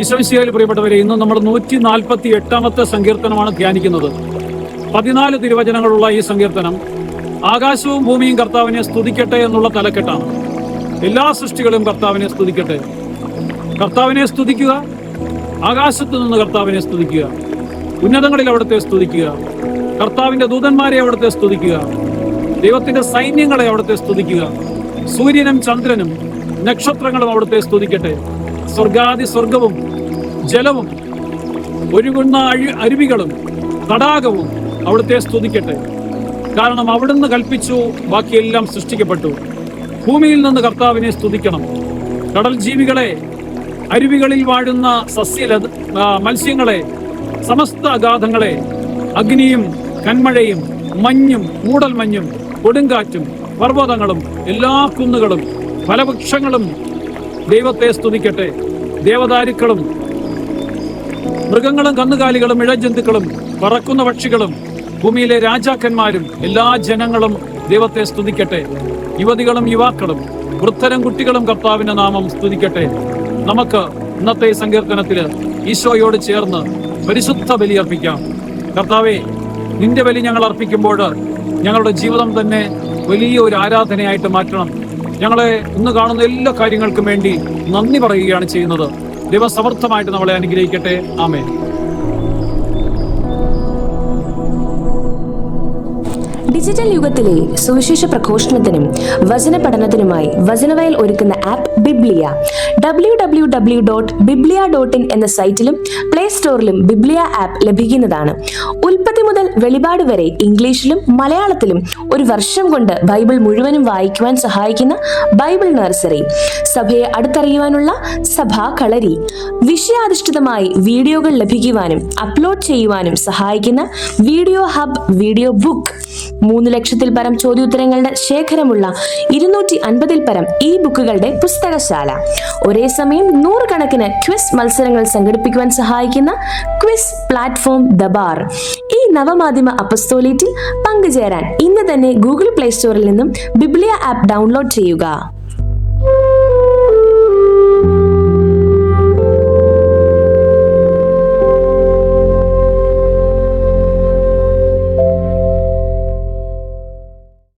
ഈശോമിശിഹായിൽ പ്രിയപ്പെട്ടവരെ, ഇന്ന് നമ്മൾ 148 സങ്കീർത്തനമാണ് ധ്യാനിക്കുന്നത്. 14 തിരുവചനങ്ങളുള്ള ഈ സങ്കീർത്തനം ആകാശവും ഭൂമിയും കർത്താവിനെ സ്തുതിക്കട്ടെ എന്നുള്ള തലക്കെട്ടാണ്. എല്ലാ സൃഷ്ടികളും കർത്താവിനെ സ്തുതിക്കട്ടെ. കർത്താവിനെ സ്തുതിക്കുക, ആകാശത്തു നിന്ന് കർത്താവിനെ സ്തുതിക്കുക, ഉന്നതങ്ങളിൽ അവിടുത്തെ സ്തുതിക്കുക, കർത്താവിന്റെ ദൂതന്മാരെ അവിടുത്തെ സ്തുതിക്കുക, ദൈവത്തിന്റെ സൈന്യങ്ങളെ അവിടുത്തെ സ്തുതിക്കുക, സൂര്യനും ചന്ദ്രനും നക്ഷത്രങ്ങളും അവിടുത്തെ സ്തുതിക്കട്ടെ. സ്വർഗാദി സ്വർഗവും ജലവും ഒഴുകുന്ന അരുവികളും തടാകവും അവിടുത്തെ സ്തുതിക്കട്ടെ. കാരണം അവിടുന്ന് കൽപ്പിച്ചു, ബാക്കിയെല്ലാം സൃഷ്ടിക്കപ്പെട്ടു. ഭൂമിയിൽ നിന്ന് കർത്താവിനെ സ്തുതിക്കണം. കടൽ ജീവികളെ, അരുവികളിൽ വാഴുന്ന മത്സ്യങ്ങളെ, സമസ്ത അഗാധങ്ങളെ, അഗ്നിയും കന്മഴയും മഞ്ഞും മൂടൽമഞ്ഞും കൊടുങ്കാറ്റും പർവ്വതങ്ങളും എല്ലാ കുന്നുകളും ഫലവൃക്ഷങ്ങളും ദൈവത്തെ സ്തുതിക്കട്ടെ. ദേവദാരുക്കളും മൃഗങ്ങളും കന്നുകാലികളും ഇഴജന്തുക്കളും പറക്കുന്ന പക്ഷികളും ഭൂമിയിലെ രാജാക്കന്മാരും എല്ലാ ജനങ്ങളും ദൈവത്തെ സ്തുതിക്കട്ടെ. യുവതികളും യുവാക്കളും വൃദ്ധരും കുട്ടികളും കർത്താവിന്റെ നാമം സ്തുതിക്കട്ടെ. നമുക്ക് ഇന്നത്തെ ഈ സങ്കീർത്തനത്തില് ഈശോയോട് ചേർന്ന് പരിശുദ്ധ ബലി അർപ്പിക്കാം. കർത്താവേ, നിന്റെ ബലി ഞങ്ങൾ അർപ്പിക്കുമ്പോൾ ഞങ്ങളുടെ ജീവിതം തന്നെ വലിയ ഒരു ആരാധനയായിട്ട് മാറ്റണം. ഞങ്ങളെ ഇന്ന് കാണുന്ന എല്ലാ കാര്യങ്ങൾക്കും വേണ്ടി നന്ദി പറയുകയാണ് ചെയ്യുന്നത്. ദൈവം സമർത്ഥമായിട്ട് നമ്മളെ അനുഗ്രഹിക്കട്ടെ. ആമേൻ. ഡിജിറ്റൽ യുഗത്തിലെ സുവിശേഷ പ്രഘോഷണത്തിനും വചന പഠനത്തിനുമായി വചനവയൽ ഒരുക്കുന്ന ആപ്പ് ബിബ്ലിയ. www.biblia.in എന്ന സൈറ്റിലും പ്ലേ സ്റ്റോറിലും ബിബ്ലിയ ആപ്പ് ലഭിക്കുന്നതാണ്. ഉൽപ്പത്തി മുതൽ വെളിപാട് വരെ ഇംഗ്ലീഷിലും മലയാളത്തിലും ഒരു വർഷം കൊണ്ട് ബൈബിൾ മുഴുവനും വായിക്കുവാൻ സഹായിക്കുന്ന ബൈബിൾ നഴ്സറി, സഭയെ അടുത്തറിയുവാനുള്ള സഭാ കളരി, വിഷയാധിഷ്ഠിതമായി വീഡിയോകൾ ലഭിക്കുവാനും അപ്ലോഡ് ചെയ്യുവാനും സഹായിക്കുന്ന വീഡിയോ ഹബ്, വീഡിയോ ബുക്ക്, 3 ലക്ഷത്തിൽ പരം ചോദ്യോത്തരങ്ങളുടെ ശേഖരമുള്ള 250-ൽ പരം ഈ ബുക്കുകളുടെ പുസ്തകശാല, ഒരേ സമയം 100 കണക്കിന് ക്വിസ് മത്സരങ്ങൾ സംഘടിപ്പിക്കുവാൻ സഹായിക്കുന്ന ക്വിസ് പ്ലാറ്റ്ഫോം ദബാർ. ഈ നവമാധ്യമ അപ്പസ്തോലേറ്റിൽ പങ്കുചേരാൻ ഇന്ന് തന്നെ ഗൂഗിൾ പ്ലേ സ്റ്റോറിൽ നിന്നും ബിബ്ലിയ ആപ്പ് ഡൗൺലോഡ് ചെയ്യുക.